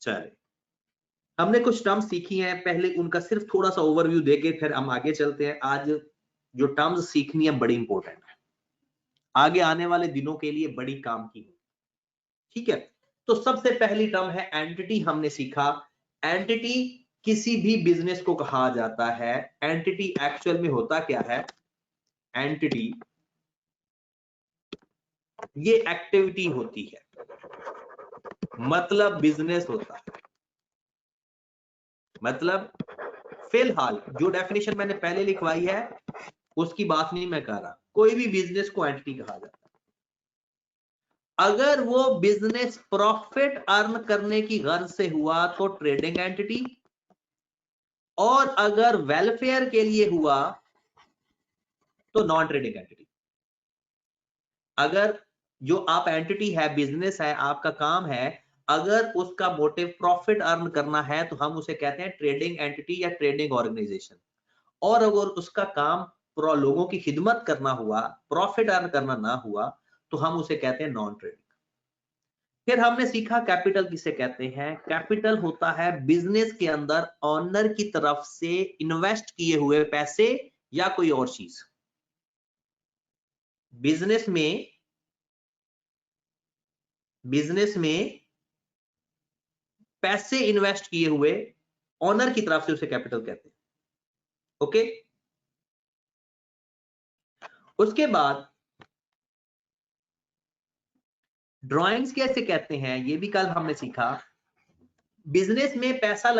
चलिए, हमने कुछ टर्म्स सीखी हैं, पहले उनका सिर्फ थोड़ा सा ओवरव्यू देके फिर हम आगे चलते हैं। आज जो टर्म्स सीखनी है बड़ी इंपॉर्टेंट है, आगे आने वाले दिनों के लिए बड़ी काम की है। ठीक है, तो सबसे पहली टर्म है एंटिटी। हमने सीखा एंटिटी किसी भी बिजनेस को कहा जाता है। एंटिटी एक्चुअल में होता क्या है? एंटिटी ये एक्टिविटी होती है, मतलब बिजनेस होता है। मतलब फिलहाल जो डेफिनेशन मैंने पहले लिखवाई है उसकी बात नहीं मैं कर रहा, कोई भी बिजनेस को एंटिटी कहा जाता है। अगर वो बिजनेस प्रॉफिट अर्न करने की गर्ज से हुआ तो ट्रेडिंग एंटिटी, और अगर वेलफेयर के लिए हुआ तो नॉन ट्रेडिंग एंटिटी। अगर जो आप एंटिटी है, बिजनेस है, आपका काम है, अगर उसका मोटिव प्रॉफिट अर्न करना है तो हम उसे कहते हैं ट्रेडिंग एंटिटी या ट्रेडिंग ऑर्गेनाइजेशन। और अगर उसका काम लोगों की खिदमत करना हुआ, प्रॉफिट अर्न करना ना हुआ, तो हम उसे कहते हैं नॉन ट्रेडिंग। फिर हमने सीखा कैपिटल किसे कहते हैं। कैपिटल होता है बिजनेस के अंदर ऑनर की तरफ से इन्वेस्ट किए हुए पैसे या कोई और चीज। बिजनेस में पैसे इन्वेस्ट किए हुए ऑनर की तरफ से उसे कैपिटल कहते हैं। ओके, उसके बाद ड्राइंग्स कैसे कहते हैं ये भी कल हमने सीखा। बिजनेस में पैसा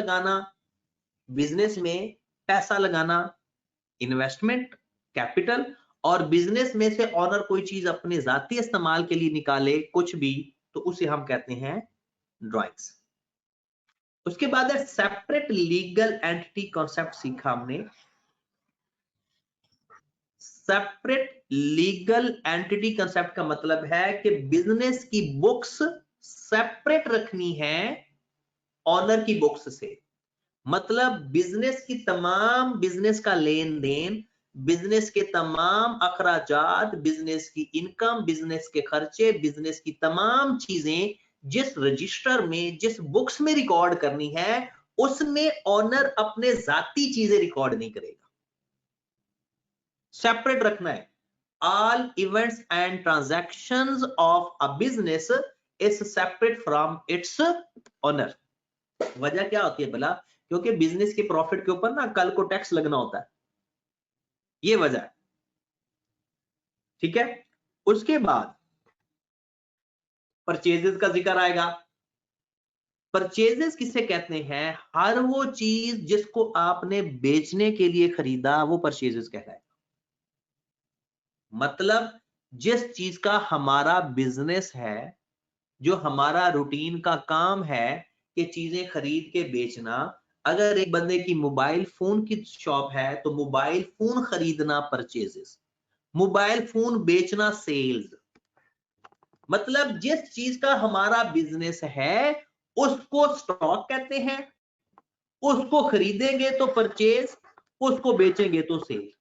लगाना इन्वेस्टमेंट कैपिटल, और बिजनेस में से ऑनर कोई चीज अपने जाती इस्तेमाल के लिए निकाले कुछ भी, तो उसे हम कहते हैं ड्राइंग्स। उसके बाद है सेपरेट लीगल एंटिटी कॉन्सेप्ट सीखा हमने। सेपरेट लीगल एंटिटी कंसेप्ट का मतलब है कि बिजनेस की बुक्स सेपरेट रखनी है ऑनर की बुक्स से। मतलब बिजनेस की तमाम बिजनेस का लेन देन, बिजनेस के तमाम अखराजात, बिजनेस की इनकम, बिजनेस के खर्चे, बिजनेस की तमाम चीजें जिस रजिस्टर में, जिस बुक्स में रिकॉर्ड करनी है, उसमें ऑनर अपने जाती चीजें रिकॉर्ड नहीं करेगा, सेपरेट रखना है। All events and transactions of a business is separate from its owner। वजह क्या होती है भला? क्योंकि बिजनेस के प्रॉफिट के ऊपर ना कल को टैक्स लगना होता है, ये वजह है। ठीक है, उसके बाद परचेजेस का जिक्र आएगा। परचेजेस किसे कहते हैं? हर वो चीज जिसको आपने बेचने के लिए खरीदा वो परचेजेस कहलाएगा। मतलब जिस चीज का हमारा बिजनेस है, जो हमारा रूटीन का काम है कि चीजें खरीद के बेचना। अगर एक बंदे की मोबाइल फोन की शॉप है तो मोबाइल फोन खरीदना परचेजेस, मोबाइल फोन बेचना सेल्स। मतलब जिस चीज का हमारा बिजनेस है उसको स्टॉक कहते हैं, उसको खरीदेंगे तो परचेज, उसको बेचेंगे तो सेल।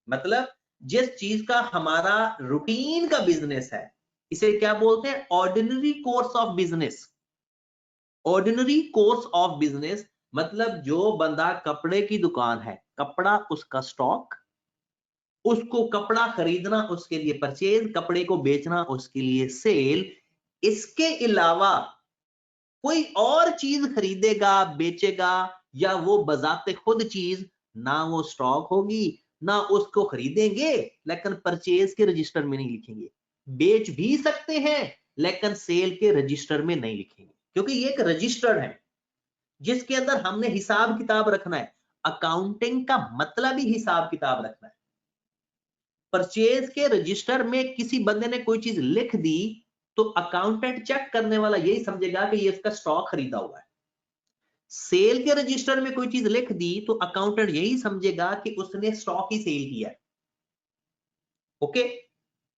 मतलब जिस चीज का हमारा रूटीन का बिजनेस है इसे क्या बोलते हैं? Ordinary course of business. Ordinary course of business मतलब जो बंदा कपड़े की दुकान है, कपड़ा उसका स्टॉक, उसको कपड़ा खरीदना उसके लिए परचेज, कपड़े को बेचना उसके लिए सेल। इसके अलावा कोई और चीज खरीदेगा, बेचेगा, या वो बजाते खुद चीज, ना वो स्टॉक होगी, ना उसको खरीदेंगे लेकिन परचेज के रजिस्टर में नहीं लिखेंगे। बेच भी सकते हैं लेकिन सेल के रजिस्टर में नहीं लिखेंगे, क्योंकि ये एक रजिस्टर है जिसके अंदर हमने हिसाब किताब रखना है। अकाउंटिंग का मतलब ही हिसाब किताब रखना है। परचेज के रजिस्टर में किसी बंदे ने कोई चीज लिख दी तो अकाउंटेंट चेक करने वाला यही समझेगा कि ये इसका स्टॉक खरीदा हुआ है। सेल के रजिस्टर में कोई चीज लिख दी तो अकाउंटेंट यही समझेगा कि उसने स्टॉक ही सेल किया है। ओके,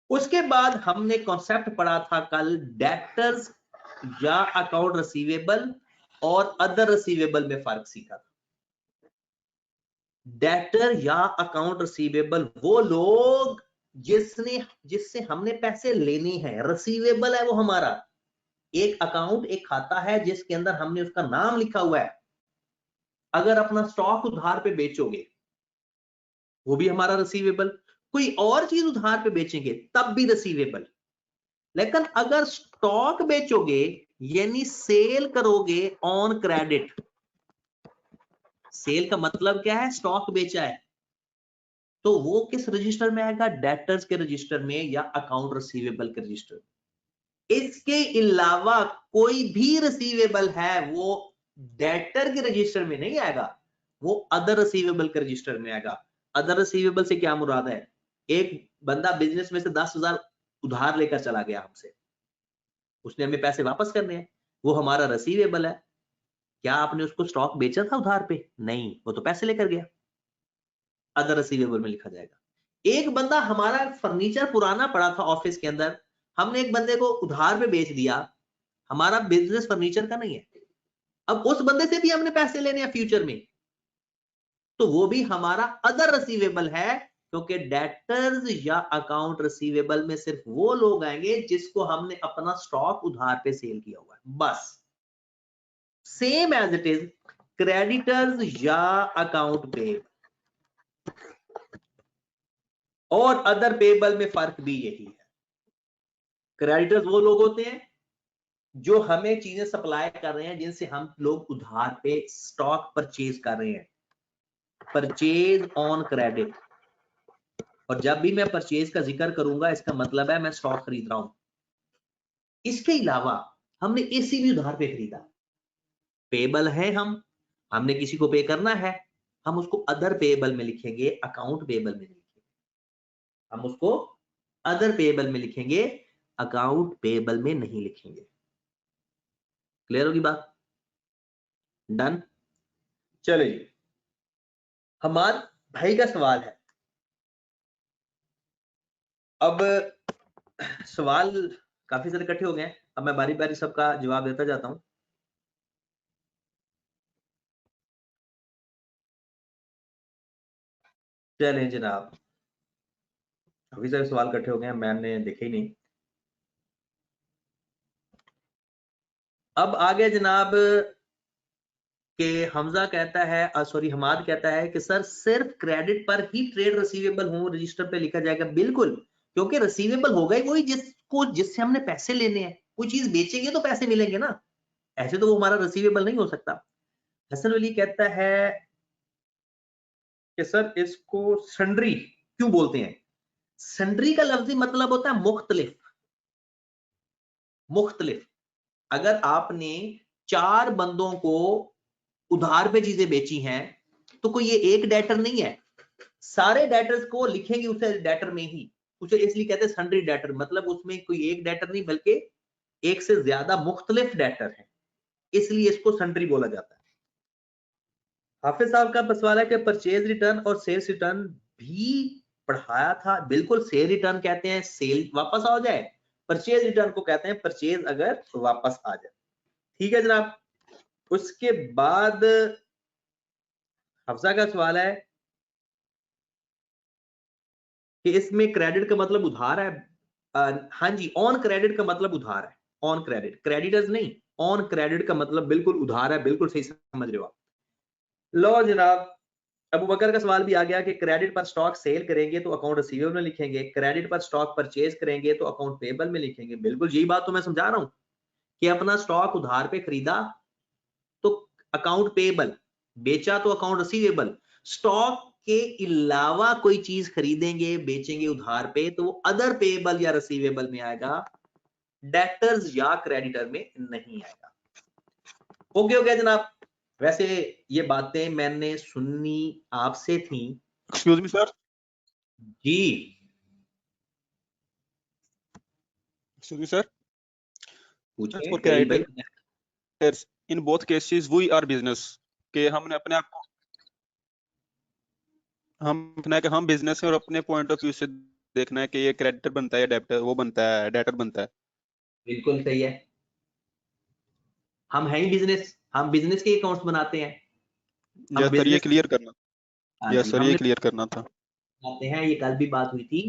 उसके बाद हमने कॉन्सेप्ट पढ़ा था कल डेटर्स या अकाउंट रिसीवेबल और अदर रिसीवेबल में फर्क सीखा था। डेटर या अकाउंट रिसीवेबल वो लोग जिससे हमने पैसे लेने हैं, रिसीवेबल है वो हमारा। एक अकाउंट, एक खाता है जिसके अंदर हमने उसका नाम लिखा हुआ है। अगर अपना स्टॉक उधार पे बेचोगे वो भी हमारा रिसीवेबल, कोई और चीज उधार पे बेचेंगे तब भी रिसीवेबल। लेकिन अगर स्टॉक बेचोगे यानी सेल करोगे ऑन क्रेडिट, सेल का मतलब क्या है, स्टॉक बेचा है, तो वो किस रजिस्टर में आएगा, डेटर्स के रजिस्टर में या अकाउंट रिसीवेबल के रजिस्टर में। इसके अलावा कोई भी रिसीवेबल है वो डेटर के रजिस्टर में नहीं आएगा, वो अदर रिसीवेबल के रजिस्टर में आएगा। अदर रिसीवेबल से क्या मुराद है, एक बंदा बिजनेस में से 10,000 उधार लेकर चला गया हमसे, उसने हमें पैसे वापस करने हैं, वो हमारा रिसीवेबल है। क्या आपने उसको स्टॉक बेचा था उधार पे, नहीं, वो तो पैसे लेकर गया, अदर रिसीवेबल में लिखा जाएगा। एक बंदा, हमारा फर्नीचर पुराना पड़ा था ऑफिस के अंदर, हमने एक बंदे को उधार पे बेच दिया, हमारा बिजनेस फर्नीचर का नहीं है, अब उस बंदे से भी हमने पैसे लेने हैं फ्यूचर में, तो वो भी हमारा अदर रिसीवेबल है, क्योंकि डेटर्स या अकाउंट रिसीवेबल में सिर्फ वो लोग आएंगे जिसको हमने अपना स्टॉक उधार पे सेल किया हुआ है, बस। Same as it is creditors या अकाउंट पे और अदर पेबल में फर्क भी यही है। क्रेडिटर्स वो लोग होते हैं जो हमें चीजें सप्लाई कर रहे हैं जिनसे हम लोग उधार पे स्टॉक परचेज कर रहे हैं, परचेज ऑन क्रेडिट। और जब भी मैं परचेज का जिक्र करूंगा इसका मतलब है मैं स्टॉक खरीद रहा हूं। इसके अलावा हमने एसी भी उधार पे खरीदा, पेबल है, हमने किसी को पे करना है, हम उसको अदर पेबल में लिखेंगे, अकाउंट पेबल में लिखेंगे, हम उसको अदर पेबल में लिखेंगे, अकाउंट पेबल में नहीं लिखेंगे। क्लियर होगी बात, डन। चलिए हमारे भाई का सवाल है, अब सवाल काफी सारे इकट्ठे हो गए हैं, अब मैं बारी बारी सबका जवाब देता जाता हूं। चलें जनाब, काफी सारे सवाल इकट्ठे हो गए हैं, मैंने देखे ही नहीं। अब आगे जनाब कि हमजा कहता है, सॉरी हमाद कहता है कि सर सिर्फ क्रेडिट पर ही ट्रेड रिसीवेबल हो रजिस्टर पे लिखा जाएगा। बिल्कुल, क्योंकि रिसीवेबल होगा ही वही जिससे हमने पैसे लेने हैं, कोई चीज बेचेंगे तो पैसे मिलेंगे ना, ऐसे तो वो हमारा रिसीवेबल नहीं हो सकता। हसन अली कहता है कि सर इसको सन्ड्री क्यों बोलते हैं। सन्ड्री का लफ्जी मतलब होता है मुख्तलिफ, मुख्तलिफ। अगर आपने 4 बंदों को उधार पे चीजें बेची हैं तो कोई ये एक डेटर नहीं है, सारे डेटर्स को लिखेंगे उसे डेटर में ही, उसे इसलिए कहते हैं सन्ड्री डेटर, मतलब उसमें कोई एक डेटर नहीं बल्कि एक से ज्यादा मुख्तलिफ डेटर है, इसलिए इसको सन्ड्री बोला जाता है। हाफिज साहब का सवाल है कि परचेज रिटर्न और सेल्स रिटर्न भी पढ़ाया था। बिल्कुल, सेल रिटर्न कहते हैं सेल वापस आ जाए, परचेज रिटर्न को कहते हैं परचेज अगर वापस आ जाए। ठीक है जनाब। उसके बाद हफ्सा का सवाल है कि इसमें क्रेडिट का मतलब उधार है। हाँ जी, ऑन क्रेडिट का मतलब उधार है, ऑन क्रेडिट, क्रेडिटर्स नहीं, ऑन क्रेडिट का मतलब बिल्कुल उधार है, बिल्कुल सही समझ रहे हो आप। लो जनाब, अबू बकर का सवाल भी आ गया कि क्रेडिट पर स्टॉक सेल करेंगे तो अकाउंट रिसीवेबल में लिखेंगे, क्रेडिट पर स्टॉक परचेज करेंगे तो अकाउंट पेबल में लिखेंगे। बिल्कुल यही बात तो मैं समझा रहा हूं कि अपना स्टॉक उधार पे खरीदा तो अकाउंट पेबल, बेचा तो अकाउंट रिसीवेबल, स्टॉक के अलावा कोई चीज खरीदेंगे बेचेंगे उधार पे तो वो अदर पेबल या रिसीवेबल में आएगा, डेटर्स या क्रेडिटर में नहीं आएगा। ओके हो गया जनाब। वैसे ये बातें मैंने सुननी आपसे थी। एक्सक्यूज मी सर, जी एक्सक्यूज मी सर, पूछे फॉर करीब भाई। Creditors in both cases we are business, के हमने अपने आप को हम बिजनेस है और अपने पॉइंट ऑफ व्यू से देखना है कि ये क्रेडिटर बनता है या डेबिटर वो बनता है डेटर बनता है। बिल्कुल सही है, हम हैं ही बिजनेस, हम बिजनेस के अकाउंट्स बनाते हैं, हम यस सर, ये बिजनेस। क्लियर करना, हाँ यस जी, सर ये हमने क्लियर करना था। बनाते हैं, ये कल भी बात हुई थी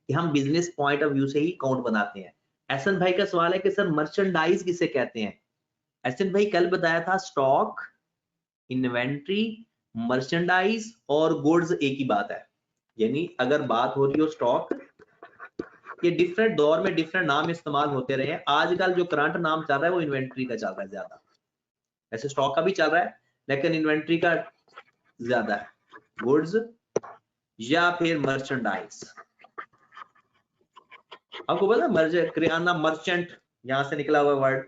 कि हम बिजनेस पॉइंट ऑफ व्यू से ही अकाउंट बनाते हैं। एहसन भाई का सवाल है कि सर मर्चेंडाइज किसे कहते हैं? एहसन भाई कल बताया था स्टॉक, इन्वेंट्री, मर्चेंडाइज और गुड्स एक ही बात है। यानी अगर बात हो रही हो स्टॉक, ये डिफरेंट दौर में डिफरेंट नाम इस्तेमाल होते रहे हैं। आजकल जो करंट नाम चल रहा है वो इन्वेंट्री का चल रहा है ज्यादा, ऐसे स्टॉक का भी चल रहा है लेकिन इन्वेंट्री का ज्यादा है, गुड्स या फिर मर्चेंडाइज। आपको पता है किराना मर्चेंट यहां से निकला हुआ वर्ड,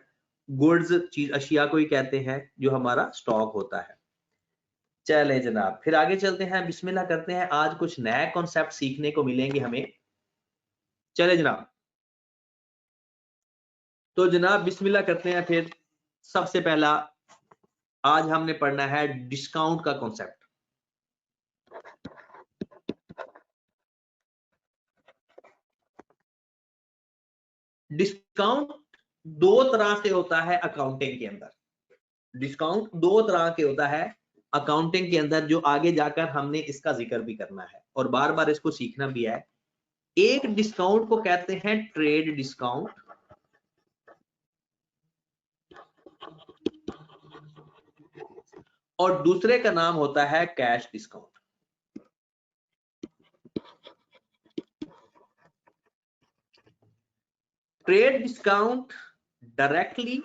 गुड्स चीज अशिया को ही कहते हैं जो हमारा स्टॉक होता है। चले जनाब फिर आगे चलते हैं, बिस्मिल्लाह करते हैं। आज कुछ नए कॉन्सेप्ट सीखने को मिलेंगे हमें। चले जनाब, तो जनाब बिस्मिल्लाह करते हैं। फिर सबसे पहला आज हमने पढ़ना है डिस्काउंट का कॉन्सेप्ट। डिस्काउंट दो तरह से होता है अकाउंटिंग के अंदर। डिस्काउंट दो तरह के होता है अकाउंटिंग के अंदर, जो आगे जाकर हमने इसका जिक्र भी करना है और बार बार इसको सीखना भी है। एक डिस्काउंट को कहते हैं ट्रेड डिस्काउंट, और दूसरे का नाम होता है cash discount. Trade discount directly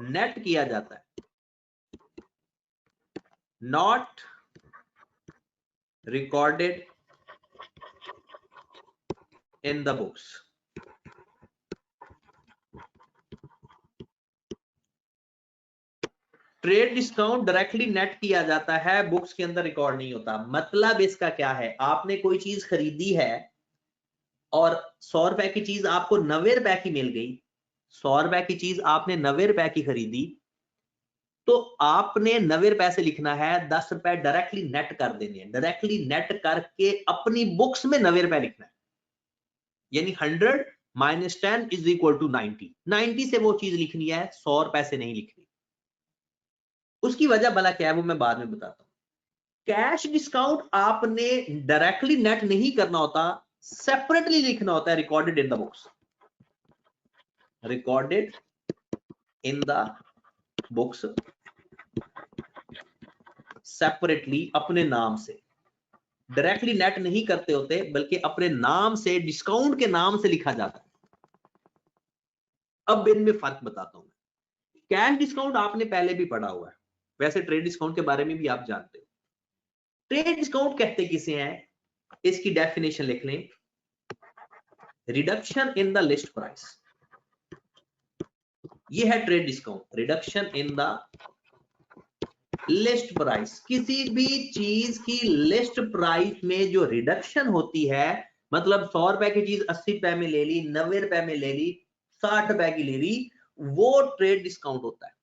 net किया जाता है, not recorded in the books. Trade discount directly net किया जाता है, बुक्स के अंदर रिकॉर्ड नहीं होता। मतलब इसका क्या है, आपने कोई चीज खरीदी है और 100 रुपए की चीज आपको 90 रुपए की मिल गई। 100 रुपए की चीज आपने 90 रुपए की खरीदी, तो आपने 90 रुपए से लिखना है, 10 रुपए डायरेक्टली नेट कर देने हैं। डायरेक्टली नेट करके अपनी बुक्स में 90 रुपए लिखना है, यानी 100 माइनस 10 इज इक्वल टू 90। 90 से वो चीज लिखनी है, 100 रुपए से नहीं लिखनी। उसकी वजह भला क्या है वो मैं बाद में बताता हूं। कैश डिस्काउंट आपने डायरेक्टली नेट नहीं करना होता, सेपरेटली लिखना होता है, recorded in the books. Recorded in the books separately, अपने नाम से। डायरेक्टली नेट नहीं करते होते बल्कि अपने नाम से, डिस्काउंट के नाम से लिखा जाता है। अब इनमें फर्क बताता हूं। कैश डिस्काउंट आपने पहले भी पढ़ा हुआ है, वैसे ट्रेड डिस्काउंट के बारे में भी आप जानते हो। ट्रेड डिस्काउंट कहते किसे हैं, इसकी डेफिनेशन लिख लें, reduction in the list price. ये है trade discount, reduction in the list price. किसी भी चीज की लिस्ट प्राइस में जो रिडक्शन होती है, मतलब 100 रुपए की चीज 80 रुपए में ले ली, 90 रुपए में ले ली, 60 रुपए की ले ली, वो ट्रेड डिस्काउंट होता है।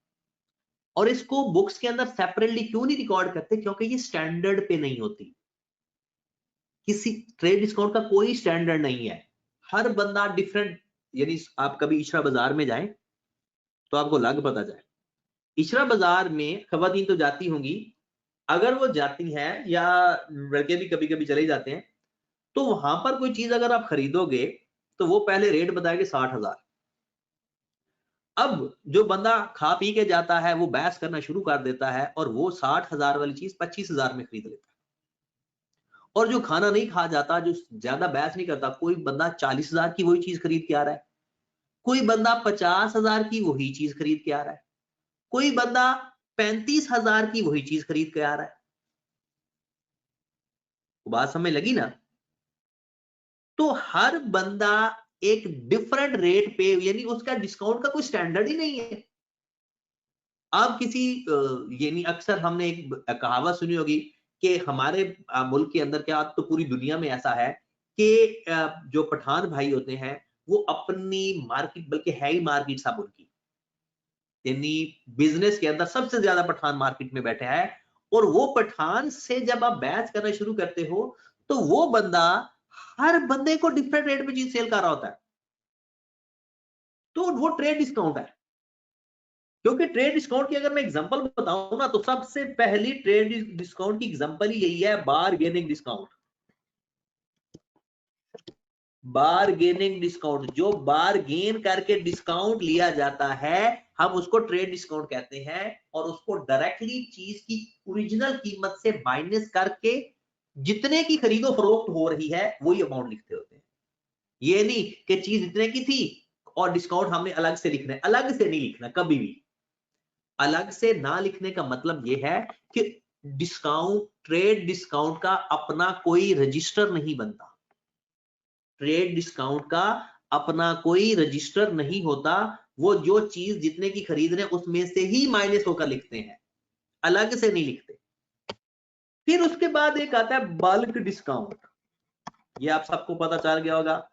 और इसको बुक्स के अंदर सेपरेटली क्यों नहीं रिकॉर्ड करते, क्योंकि ये स्टैंडर्ड पे नहीं होती। किसी ट्रेड डिस्काउंट का कोई स्टैंडर्ड नहीं है, हर बंदा डिफरेंट। यानी आप कभी इशरा बाजार में जाएं तो आपको लग पता जाए, इशरा बाजार में खवातीन तो जाती होंगी, अगर वो जाती हैं या लड़के भी कभी कभी चले जाते हैं, तो वहां पर कोई चीज अगर आप खरीदोगे तो वो पहले रेट बताएंगे 60,000। अब जो बंदा खा पी के जाता है वो बहस करना शुरू कर देता है और वो 60,000 वाली चीज 25,000 में खरीद लेता है। और जो खाना नहीं खा जाता, जो ज्यादा बहस नहीं करता, कोई बंदा 40,000 की वही चीज खरीद के आ रहा है, कोई बंदा 50,000 की वही चीज खरीद के आ रहा है, कोई बंदा 35,000 की वही चीज खरीद के आ रहा है। बात समझ लगी ना? तो हर बंदा एक डिफरेंट रेट पे, यानी उसका डिस्काउंट का कोई स्टैंडर्ड ही नहीं है। अब किसी यानी अक्सर हमने एक कहावत सुनी होगी कि हमारे मुल्क के अंदर, क्या तो पूरी दुनिया में ऐसा है कि जो पठान भाई होते हैं वो अपनी मार्केट, बल्कि है ही मार्केट सब उनकी, यानी बिजनेस के अंदर सबसे ज्यादा पठान मार्केट में बैठे हैं। और वो पठान से जब आप बहस करना शुरू करते हो तो वो बंदा हर बंदे को डिफरेंट रेट पे चीज सेल कर रहा होता है, तो वो ट्रेड डिस्काउंट है। क्योंकि ट्रेड डिस्काउंट की अगर मैं एग्जांपल बताऊं ना, तो सबसे पहली ट्रेड डिस्काउंट की एग्जांपल ही यही है, बारगेनिंग डिस्काउंट। बारगेनिंग डिस्काउंट, जो बारगेन करके डिस्काउंट लिया जाता है हम उसको ट्रेड डिस्काउंट कहते हैं, और उसको डायरेक्टली चीज की ओरिजिनल कीमत से माइनस करके जितने की खरीदो फरोख्त हो रही है वही अमाउंट लिखते होते हैं। ये नहीं कि चीज इतने की थी और डिस्काउंट हमने अलग से लिखना है, अलग से नहीं लिखना कभी भी। अलग से ना लिखने का मतलब ये है कि डिस्काउंट, ट्रेड डिस्काउंट का अपना कोई रजिस्टर नहीं बनता। ट्रेड डिस्काउंट का अपना कोई रजिस्टर नहीं होता, वो जो चीज जितने की खरीद रहे हैं उसमें से ही माइनस होकर लिखते हैं, अलग से नहीं लिखते। फिर उसके बाद एक आता है बल्क डिस्काउंट, ये आप सबको पता चल गया होगा।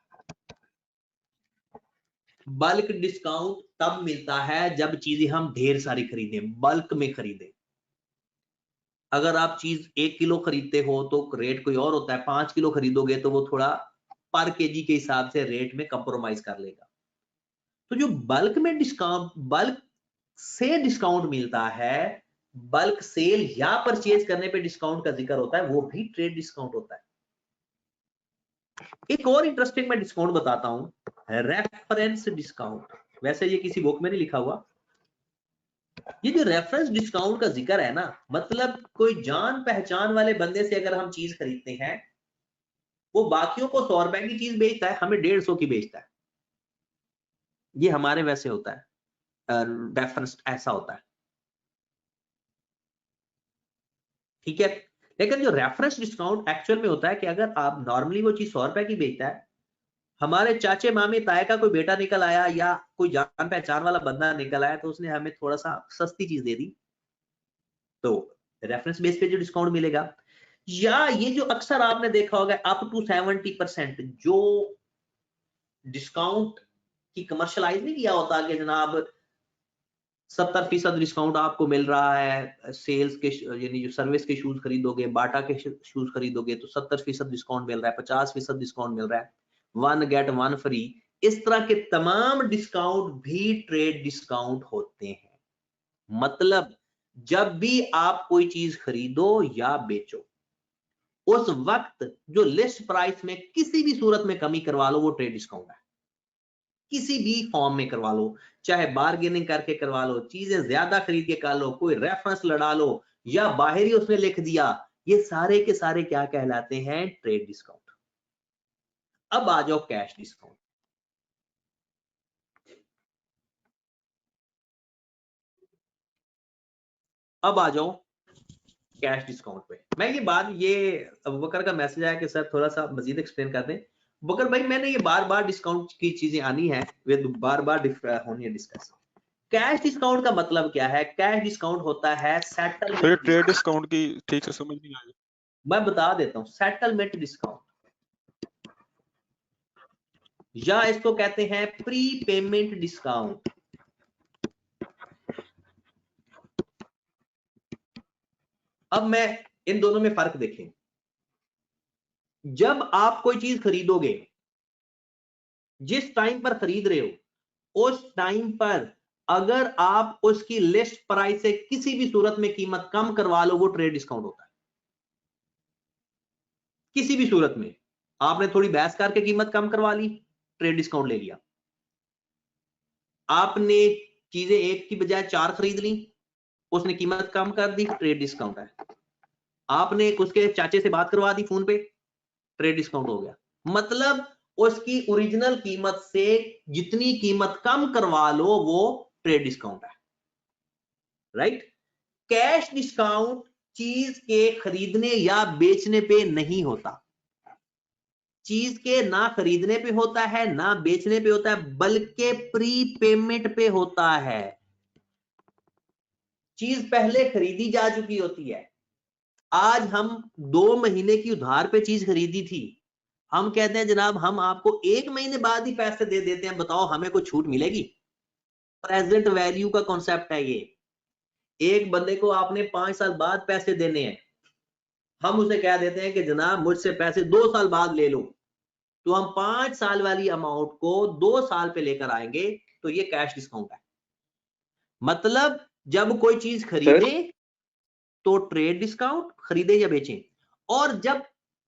बल्क डिस्काउंट तब मिलता है जब चीजें हम ढेर सारी खरीदें, बल्क में खरीदें। अगर आप चीज 1 किलो खरीदते हो तो रेट कोई और होता है, 5 किलो खरीदोगे तो वो थोड़ा पर केजी के हिसाब से रेट में कंप्रोमाइज कर लेगा। तो जो बल्क में डिस्काउंट, बल्क से डिस्काउंट मिलता है, बल्क सेल या परचेज करने पे डिस्काउंट का जिक्र होता है, वो भी ट्रेड डिस्काउंट होता है। एक और इंटरेस्टिंग मैं डिस्काउंट बताता हूं, रेफरेंस डिस्काउंट। वैसे ये किसी बुक में नहीं लिखा हुआ। ये जो रेफरेंस डिस्काउंट का जिक्र है ना, मतलब कोई जान पहचान वाले बंदे से अगर हम चीज खरीदते हैं, वो बाकियों को 100 रुपए की चीज बेचता है, हमें 150 की बेचता है। ये हमारे वैसे होता है, रेफरेंस ऐसा होता है, ठीक है। लेकिन जो रेफरेंस डिस्काउंट एक्चुअल में होता है कि अगर आप नॉर्मली वो चीज 100 रुपए की बेचता है, हमारे चाचे मामे ताए का कोई बेटा निकल आया या कोई जान पहचान वाला बंदा निकल आया, तो उसने हमें थोड़ा सा सस्ती चीज दे दी, तो रेफरेंस बेस पे जो डिस्काउंट मिलेगा। या ये जो अक्सर आपने देखा होगा अप टू 70%, जो डिस्काउंट की कमर्शलाइज नहीं किया होता कि जनाब 70% डिस्काउंट आपको मिल रहा है सेल्स के, यानी जो सर्विस के शूज खरीदोगे, बाटा के शूज खरीदोगे तो 70% डिस्काउंट मिल रहा है, 50% डिस्काउंट मिल रहा है, 1 गेट 1 फ्री। इस तरह के तमाम डिस्काउंट भी ट्रेड डिस्काउंट होते हैं। मतलब जब भी आप कोई चीज खरीदो या बेचो, उस वक्त जो लिस्ट प्राइस में किसी भी सूरत में कमी करवा लो, वो ट्रेड डिस्काउंट है। किसी भी फॉर्म में करवा लो, चाहे बार्गेनिंग करके करवा लो, चीजें ज्यादा खरीद के कर लो, कोई रेफरेंस लड़ा लो, या बाहर ही उसने लिख दिया, ये सारे के सारे क्या कहलाते हैं? Trade discount. अब आ जाओ कैश डिस्काउंट। अब आ जाओ कैश डिस्काउंट पे। मैं ये बात, ये अबू बकर का मैसेज आया कि सर थोड़ा सा मजीद एक्सप्लेन कर दें। बकर भाई मैंने ये बार बार डिस्काउंट की चीजें आनी है, वे बार बार होनी है डिस्कस। कैश डिस्काउंट का मतलब क्या है? कैश डिस्काउंट होता है फिर सेटलमेंट। ट्रेड डिस्काउंट की ठीक से समझ नहीं आई। मैं बता देता हूं, सेटलमेंट डिस्काउंट, या इसको कहते हैं प्री पेमेंट डिस्काउंट। अब मैं इन दोनों में फर्क देखें। जब आप कोई चीज खरीदोगे, जिस टाइम पर खरीद रहे हो, उस टाइम पर अगर आप उसकी लिस्ट प्राइस से किसी भी सूरत में कीमत कम करवा लो, वो ट्रेड डिस्काउंट होता है। किसी भी सूरत में आपने थोड़ी बहस करके कीमत कम करवा ली, ट्रेड डिस्काउंट ले लिया। आपने चीजें एक की बजाय 4 खरीद ली, उसने कीमत कम कर दी, ट्रेड डिस्काउंट है। आपने उसके चाचे से बात करवा दी फोन पे, ट्रेड डिस्काउंट हो गया। मतलब उसकी ओरिजिनल कीमत से जितनी कीमत कम करवा लो, वो ट्रेड डिस्काउंट है, राइट। कैश डिस्काउंट चीज के खरीदने या बेचने पे नहीं होता। चीज के ना खरीदने पे होता है, ना बेचने पे होता है, बल्कि प्री पेमेंट पे होता है। चीज पहले खरीदी जा चुकी होती है। आज हम 2 महीने की उधार पे चीज खरीदी थी, हम कहते हैं जनाब हम आपको 1 महीने बाद ही पैसे दे देते हैं, बताओ हमें कोई छूट मिलेगी? प्रेजेंट वैल्यू का कॉन्सेप्ट है ये। एक बंदे को आपने 5 साल बाद पैसे देने हैं, हम उसे कह देते हैं कि जनाब मुझसे पैसे 2 साल बाद ले लो, तो हम 5 साल वाली अमाउंट को 2 साल पे लेकर आएंगे, तो ये कैश डिस्काउंट है। मतलब जब कोई चीज खरीदे तो ट्रेड डिस्काउंट, खरीदे या बेचें, और जब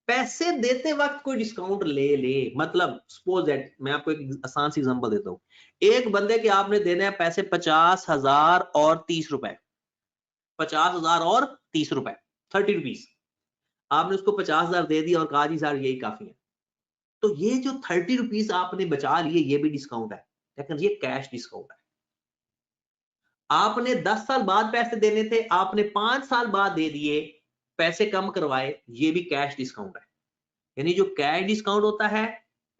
पैसे देते वक्त कोई डिस्काउंट ले, मतलब सपोज दैट मैं आपको एक आसान सी एग्जांपल देता हूं, एक बंदे के आपने देने हैं पैसे 50,000 और 30 रुपए, 50,000 और 30 रुपए, 30 रुपीज। आपने उसको 50,000 दे दिया और कहा जी सर यही काफी है, तो ये जो 30 रुपीज आपने बचा लिए ये भी डिस्काउंट है, लेकिन ये कैश डिस्काउंट है। आपने 10 साल बाद पैसे देने थे, आपने 5 साल बाद दे दिए, पैसे कम करवाए, ये भी कैश डिस्काउंट है। यानी जो कैश डिस्काउंट होता है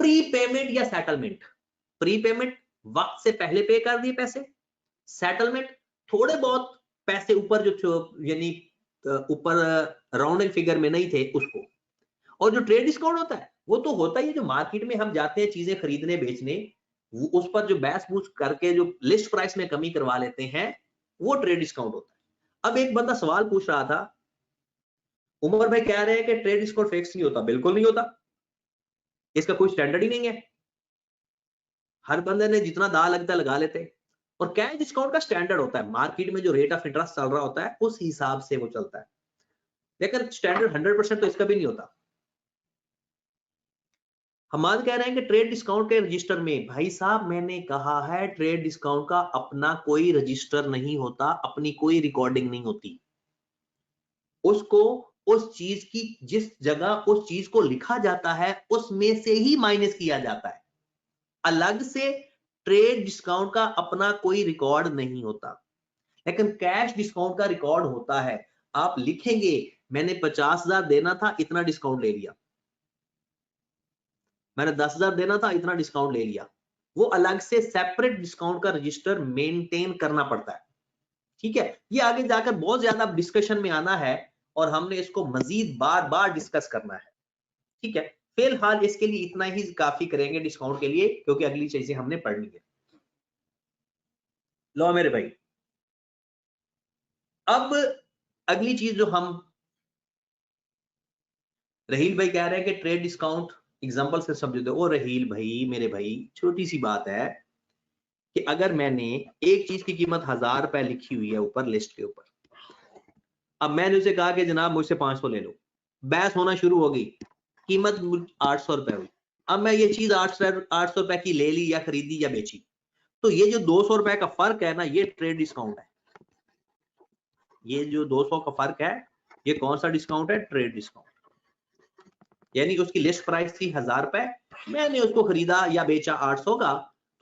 प्री पेमेंट या सेटलमेंट, प्री पेमेंट वक्त से पहले पे कर दिए पैसे, सेटलमेंट थोड़े बहुत पैसे ऊपर जो यानी ऊपर राउंडेड फिगर में नहीं थे उसको। और जो ट्रेड डिस्काउंट होता है वो तो होता ही है, जो मार्केट में हम जाते हैं चीजें खरीदने बेचने, उस पर जो बैस बूस करके जो लिस्ट प्राइस में कमी करवा लेते हैं, वो ट्रेड डिस्काउंट होता है। अब एक बंदा सवाल पूछ रहा था, उमर भाई कह रहे हैं कि ट्रेड डिस्काउंट फिक्स नहीं होता। बिल्कुल नहीं होता, इसका कोई स्टैंडर्ड ही नहीं है, हर बंदे ने जितना दाल लगता है लगा लेते हैं। और कैश डिस्काउंट का स्टैंडर्ड होता है, मार्केट में जो रेट ऑफ इंटरेस्ट चल रहा होता है उस हिसाब से वो चलता है, लेकिन स्टैंडर्ड 100% तो इसका भी नहीं होता। हम आज कह रहे हैं कि ट्रेड डिस्काउंट के रजिस्टर में, भाई साहब मैंने कहा है ट्रेड डिस्काउंट का अपना कोई रजिस्टर नहीं होता, अपनी कोई रिकॉर्डिंग नहीं होती। उसको उस चीज की जिस जगह उस चीज को लिखा जाता है उसमें से ही माइनस किया जाता है, अलग से ट्रेड डिस्काउंट का अपना कोई रिकॉर्ड नहीं होता। लेकिन कैश डिस्काउंट का रिकॉर्ड होता है, आप लिखेंगे मैंने 50,000 देना था, इतना डिस्काउंट ले लिया, मैंने 10,000 देना था, इतना डिस्काउंट ले लिया। वो अलग से सेपरेट डिस्काउंट का रजिस्टर मेंटेन करना पड़ता है। ठीक है, ये आगे जाकर बहुत ज्यादा डिस्कशन में आना है और हमने इसको मजीद बार बार डिस्कस करना है। ठीक है, फिलहाल इसके लिए इतना ही काफी करेंगे डिस्काउंट के लिए, क्योंकि अगली चीजें हमने पढ़नी है। लो मेरे भाई, अब अगली चीज जो हम, रहील भाई कह रहे हैं कि ट्रेड डिस्काउंट एग्जांपल से समझो दो। ओ रहील भाई, मेरे भाई, छोटी सी बात है कि अगर मैंने एक चीज की कीमत 1,000 रुपए लिखी हुई है ऊपर लिस्ट के ऊपर, अब मैंने उसे कहा कि जनाब मुझसे 500 ले लो, बहस होना शुरू हो गई, कीमत 800 रुपए हुई। अब मैं ये चीज 800 रुपए की ले ली या खरीदी या बेची, तो ये जो 200 रुपए का फर्क है ना, ये ट्रेड डिस्काउंट है। ये जो 200 का फर्क है, ये कौन सा डिस्काउंट है? Trade discount. यानी उसकी लिस्ट प्राइस थी 1,000 रुपए, मैंने उसको खरीदा या बेचा 800 का,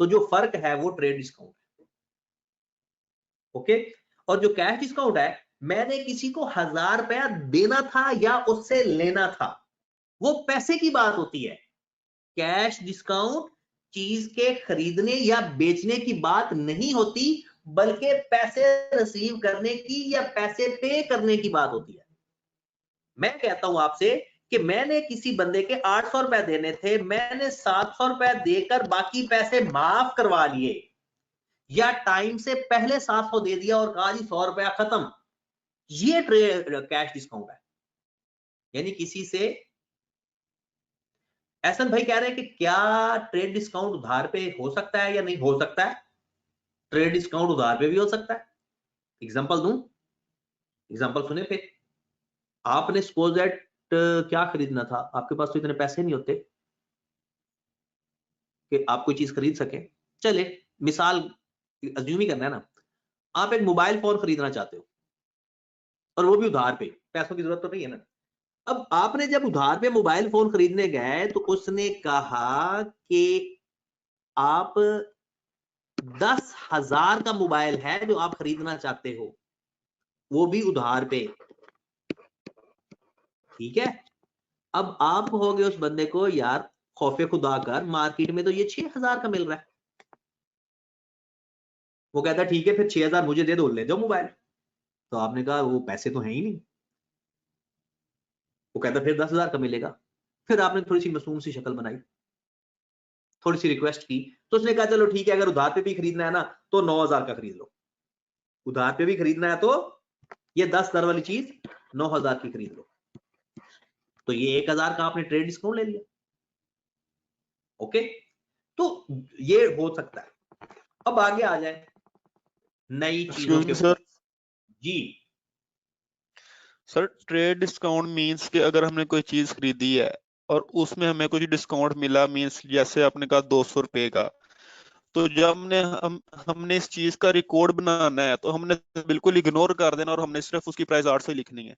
तो जो फर्क है वो ट्रेड डिस्काउंट है। ओके, और जो कैश डिस्काउंट है, मैंने किसी को 1,000 रुपया देना था या उससे लेना था, वो पैसे की बात होती है। कैश डिस्काउंट चीज के खरीदने या बेचने की बात नहीं होती, बल्कि पैसे रिसीव करने की या पैसे पे करने की बात होती है। मैं कहता हूं आपसे कि मैंने किसी बंदे के 800 रुपए देने थे, मैंने 700 रुपए देकर बाकी पैसे माफ करवा लिए, या टाइम से पहले 700 दे दिया और कहा जी 100 रुपया खत्म, ये कैश डिस्काउंट है। यानी किसी से, एहसन भाई कह रहे हैं कि क्या ट्रेड डिस्काउंट उधार पे हो सकता है या नहीं हो सकता है? ट्रेड डिस्काउंट उधार पे भी हो सकता है। एग्जांपल दूं, एग्जांपल सुने फिर। आपने सपोज दैट क्या खरीदना था, आपके पास तो इतने पैसे नहीं होते कि आप कोई चीज खरीद सके। चले मिसाल अज्यूम ही करना है ना, आप एक मोबाइल फोन खरीदना चाहते हो और वो भी उधार पे, पैसों की जरूरत तो नहीं है ना। अब आपने जब उधार पे मोबाइल फोन खरीदने गए तो उसने कहा कि आप 10,000 का मोबाइल है जो आप खरीदना चाहते हो, वो भी उधार पे। ठीक है, अब आप कहोगे उस बंदे को, यार खौफे खुदा कर, मार्केट में तो ये 6,000 का मिल रहा है। वो कहता है ठीक है फिर 6,000 मुझे दे दो, ले दो मोबाइल। तो आपने कहा वो पैसे तो हैं ही नहीं। वो कहता फिर 10,000 का मिलेगा। फिर आपने थोड़ी सी मासूम सी शक्ल बनाई, थोड़ी सी रिक्वेस्ट की, तो उसने कहा चलो ठीक है, अगर उधार पे भी खरीदना है ना तो 9,000 का खरीद लो। उधार पे भी खरीदना है तो ये 10,000 वाली चीज 9,000 की खरीद लो। तो ये 1,000 का आपने ट्रेड डिस्काउंट ले लिया। ओके, तो ये हो सकता है। अब आगे आ जाए नई चीजों के ऊपर। जी सर ट्रेड डिस्काउंट मींस कि अगर हमने कोई चीज खरीदी है और उसमें हमें कुछ डिस्काउंट मिला, मींस जैसे आपने कहा 200 रुपए का, तो जब हमने इस चीज का रिकॉर्ड बनाना है तो हमने बिल्कुल इग्नोर कर देना और हमने सिर्फ उसकी प्राइस 800 लिखनी है।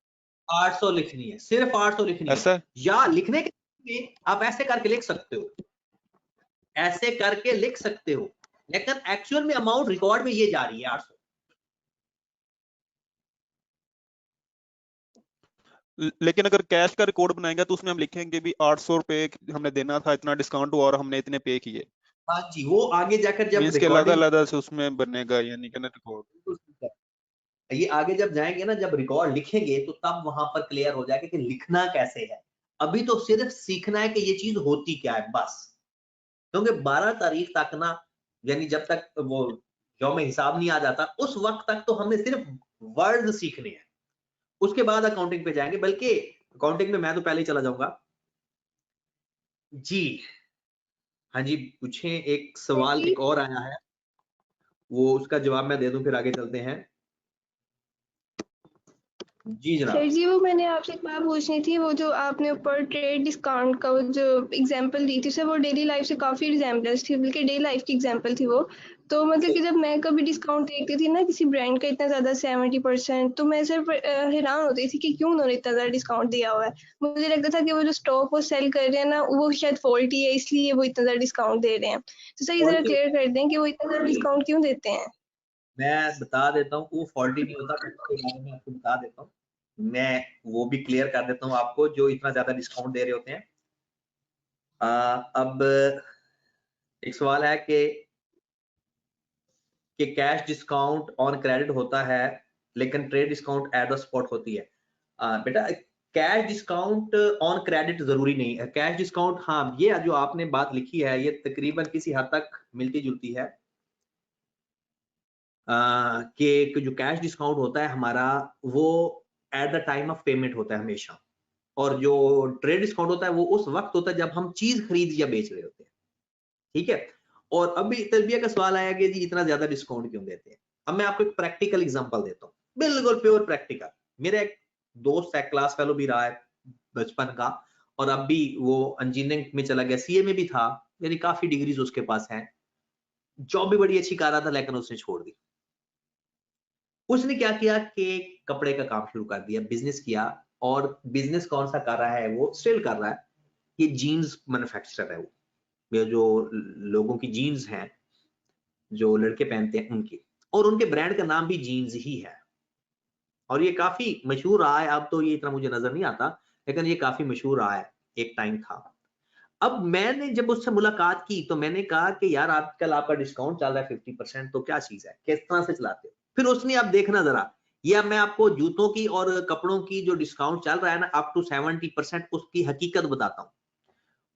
800 लिखनी है, सिर्फ 800 लिखनी है। ऐसा है? या लिखने के लिए आप ऐसे करके लिख सकते हो, ऐसे करके लिख सकते हो, लेकिन एक्चुअल में अमाउंट रिकॉर्ड में ये जा रही है 800। लेकिन अगर कैश का रिकॉर्ड बनाएंगे तो उसमें हम लिखेंगे भी 800 रुपए हमने देना था, इतना डिस्काउंट हुआ और हमने इतने पे किए। हाँ जी, वो आगे जाकर जब मीन्स के अलग रिकॉर्डिंग, अलग से उसमें बनेगा, यानी कि ना रिकॉर्ड। ये आगे जब जाएंगे ना, जब रिकॉर्ड लिखेंगे तो तब वहां पर क्लियर हो जाएगा कि लिखना कैसे है। अभी तो सिर्फ सीखना है कि ये चीज होती क्या है बस। क्योंकि 12 तारीख तक ना, यानी जब तक वो यौम हिसाब नहीं आ जाता उस वक्त तक तो हमने सिर्फ वर्ड सीखने हैं, उसके बाद अकाउंटिंग पे जाएंगे। बल्कि अकाउंटिंग में मैं तो पहले ही चला जाऊंगा जी। हाँ जी, पूछें। एक सवाल जी एक और आया है, वो उसका जवाब मैं दे दूं, फिर आगे चलते हैं। जी सर जनाब। जी, वो मैंने आपसे एक बात पूछनी थी। वो जो आपने ऊपर ट्रेड डिस्काउंट का वो जो एग्जांपल दी थी सर, वो डेली लाइफ से काफ़ी रिजेम्बलेंस थी, बल्कि डे लाइफ की एग्जांपल थी वो। तो मतलब कि जब मैं कभी डिस्काउंट देखती थी ना किसी ब्रांड का इतना ज़्यादा 70%, तो मैं सर हैरान होती थी कि क्यों उन्होंने इतना ज़्यादा डिस्काउंट दिया हुआ है। मुझे लगता था कि वो जो स्टॉक वो सेल कर रहे हैं ना, वो शायद फॉल्टी है, इसलिए वो इतना ज़्यादा डिस्काउंट दे रहे हैं। तो सर ये ज़रा क्लियर कर दें कि वो इतना ज़्यादा डिस्काउंट क्यों देते हैं। मैं बता देता हूँ, वो फॉल्टी नहीं होता, उसके बारे में आपको बता देता हूँ। मैं वो भी क्लियर कर देता हूँ आपको, जो इतना ज्यादा डिस्काउंट दे रहे होते हैं। अब एक सवाल है कि कैश डिस्काउंट ऑन क्रेडिट होता है लेकिन trade discount at the spot होती है। बेटा, कैश डिस्काउंट ऑन क्रेडिट जरूरी नहीं है। कैश डिस्काउंट, हाँ, ये जो आपने बात लिखी है ये तकरीबन किसी हद तक मिलती जुलती है। कि जो कैश डिस्काउंट होता है हमारा, वो at the time of payment होता है हमेशा। और जो ट्रेड डिस्काउंट होता है वो उस वक्त होता है जब हम चीज खरीद या बेच रहे होते हैं। ठीक है। और अभी तलबिया का सवाल आया कि जी इतना ज्यादा डिस्काउंट क्यों देते हैं। अब मैं आपको एक प्रैक्टिकल एग्जांपल देता हूँ, बिल्कुल प्योर प्रैक्टिकल। मेरा एक दोस्त है, क्लास फेलो भी रहा है बचपन का, और अब भी वो इंजीनियरिंग में चला गया, सीए में भी था, यानी काफी डिग्रीज उसके पास है, जॉब भी बड़ी अच्छी कर रहा था, लेकिन उसने छोड़ दी। उसने क्या किया कि कपड़े का काम शुरू कर दिया, बिजनेस किया। और बिजनेस कौन सा कर रहा है, वो स्टिल कर रहा है, ये जीन्स मैन्युफैक्चरर है वो। ये जो लोगों की जीन्स हैं, जो लड़के पहनते हैं उनकी, और उनके ब्रांड का नाम भी जीन्स ही है। और ये काफी मशहूर रहा है, अब तो ये इतना मुझे नजर नहीं आता, लेकिन ये काफी मशहूर रहा है, एक टाइम था। अब मैंने जब उससे मुलाकात की तो मैंने कहा कि यार आजकल आपका डिस्काउंट चल रहा है 50%, तो क्या चीज है, किस तरह से चलाते हो। फिर उसने, आप देखना जरा, ये अब मैं आपको जूतों की और कपड़ों की जो डिस्काउंट चल रहा है ना अप टू 70%, उसकी हकीकत बताता हूँ।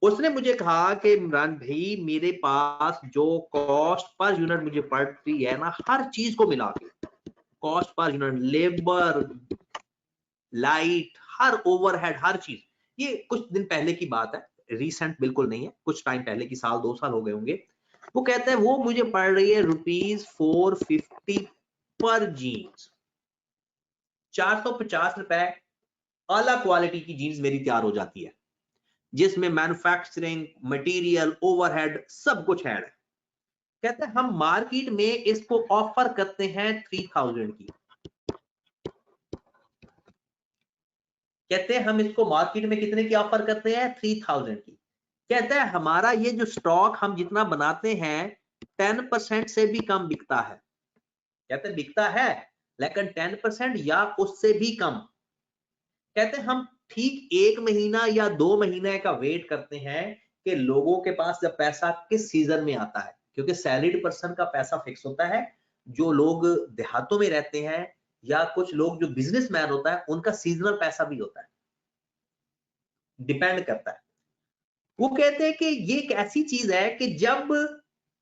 उसने मुझे कहा कि इमरान भाई, मेरे पास जो कॉस्ट पर यूनिट मुझे पड़ रही है ना, हर चीज को मिला के, cost per unit, labour, light, हर ओवरहेड, हर चीज, ये कुछ दिन पहले की बात है, रीसेंट बिल्कुल नहीं है, कुछ टाइम पहले की, साल 2 साल हो गए होंगे। वो कहते हैं वो मुझे पड़ रही है ₹450 पर जीन्स। 450 रुपए आला क्वालिटी की जीन्स मेरी तैयार हो जाती है, जिसमें मैन्युफैक्चरिंग, मटेरियल, ओवरहेड सब कुछ ऐड है। कहते हैं हम मार्केट में इसको ऑफर करते हैं 3000 की। कहते हैं हम इसको मार्केट में कितने की ऑफर करते हैं, 3000 की। कहते हैं हमारा ये जो स्टॉक हम जितना बनाते हैं 10% से भी कम बिकता है। कहते हैं बिकता है, लेकिन 10% या उससे भी कम। कहते हैं हम ठीक 1 महीना या 2 महीने का वेट करते हैं कि लोगों के पास जब पैसा किस सीजन में आता है, क्योंकि सैलरीड पर्सन का पैसा फिक्स होता है। जो लोग देहातों में रहते हैं या कुछ लोग जो बिजनेसमैन होता है, उनका सीजनल पैसा भी होता है, डिपेंड करता है। वो कहते हैं कि ये एक ऐसी चीज है कि जब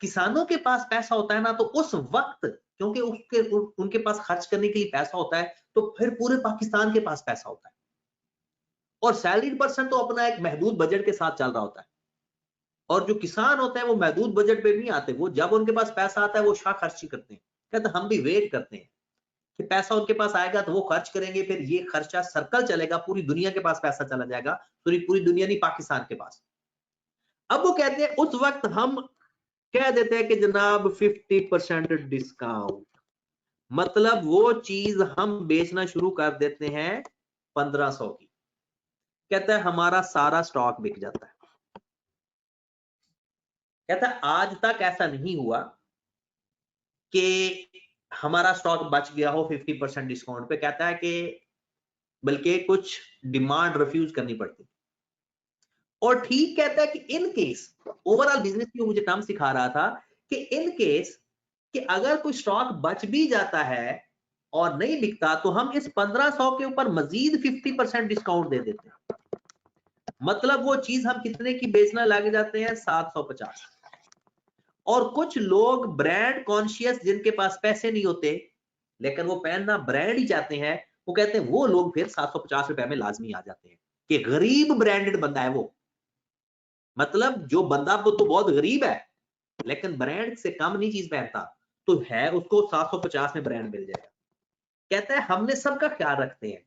किसानों के पास पैसा होता है ना, तो उस वक्त, क्योंकि उनके पास खर्च करने के लिए पैसा होता है, तो फिर पूरे पाकिस्तान के पास पैसा होता है। और सैलरीड पर्सन तो अपना एक महदूद बजट के साथ चल रहा होता है, और जो किसान होते हैं वो महदूद बजट पे नहीं आते, वो जब उनके पास पैसा आता है वो शाह खर्ची करते हैं। कहते हैं हम भी वेट करते हैं कि पैसा उनके पास आएगा तो वो खर्च करेंगे, फिर ये खर्चा सर्कल चलेगा, पूरी दुनिया के पास पैसा चला जाएगा, पूरी दुनिया नहीं, पाकिस्तान के पास। अब वो कहते हैं उस वक्त हम कह देते हैं कि जनाब 50% डिस्काउंट, मतलब वो चीज हम बेचना शुरू कर देते हैं 1500 की। कहता है हमारा सारा स्टॉक बिक जाता है। कहता है आज तक ऐसा नहीं हुआ कि हमारा स्टॉक बच गया हो 50% डिस्काउंट पे। कहता है कि बल्कि कुछ डिमांड रिफ्यूज करनी पड़ती। और ठीक कहता है कि इन केस, ओवरऑल बिजनेस की मुझे टर्म सिखा रहा था कि इन केस कि अगर कोई स्टॉक बच भी जाता है और नहीं बिकता तो हम इस 1500 के ऊपर मजीद 50% डिस्काउंट दे देते हैं। मतलब वो चीज हम कितने की बेचना लग जाते हैं, 750। और कुछ लोग ब्रांड कॉन्शियस जिनके पास पैसे नहीं होते लेकिन वो पहनना ब्रांड ही चाहते हैं, वो कहते हैं वो लोग फिर 750 रुपए में लाजमी आ जाते हैं कि गरीब ब्रांडेड बंदा है वो। मतलब जो बंदा वो तो बहुत गरीब है लेकिन ब्रांड से कम नहीं चीज पहनता तो है उसको 750 में ब्रांड मिल जाएगा। कहता है हमने सबका ख्याल रखते हैं।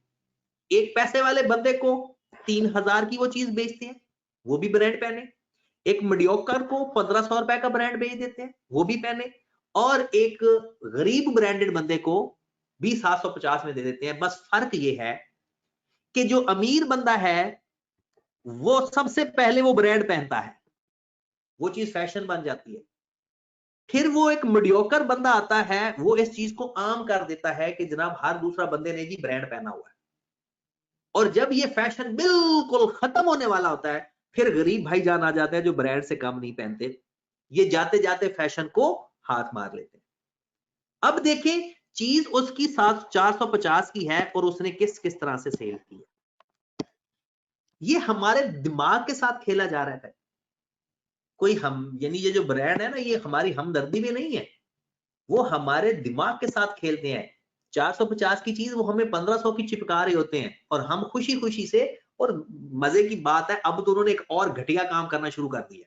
एक पैसे वाले बंदे को 3000 की वो चीज बेचते हैं, वो भी ब्रांड पहने। एक मीडियोकर को 1500 रुपए का ब्रांड बेच देते हैं, वो भी पहने। और एक गरीब ब्रांडेड बंदे को भी 750 में दे देते हैं। बस फर्क ये है कि जो अमीर बंदा है वो सबसे पहले वो ब्रांड पहनता है, वो चीज फैशन बन जाती है। फिर वो एक मीडियोकर बंदा आता है, वो इस चीज को आम कर देता है कि जनाब हर दूसरा बंदे ने जी ब्रांड पहना हुआ है। और जब ये फैशन बिल्कुल खत्म होने वाला होता है फिर गरीब भाईजान आ जाते हैं जो ब्रांड से कम नहीं पहनते, ये जाते जाते फैशन को हाथ मार लेते हैं। अब देखिए चीज उसकी 450 की है और उसने किस किस तरह से सेल की है। ये हमारे दिमाग के साथ खेला जा रहा है। कोई हम यानी ये जो ब्रांड है ना, ये हमारी हमदर्दी में नहीं है, वो हमारे दिमाग के साथ खेलते हैं। 450 की चीज वो हमें 1500 की चिपका रहे होते हैं और हम खुशी खुशी से। और मजे की बात है अब तो उन्होंने एक और घटिया काम करना शुरू कर दिया।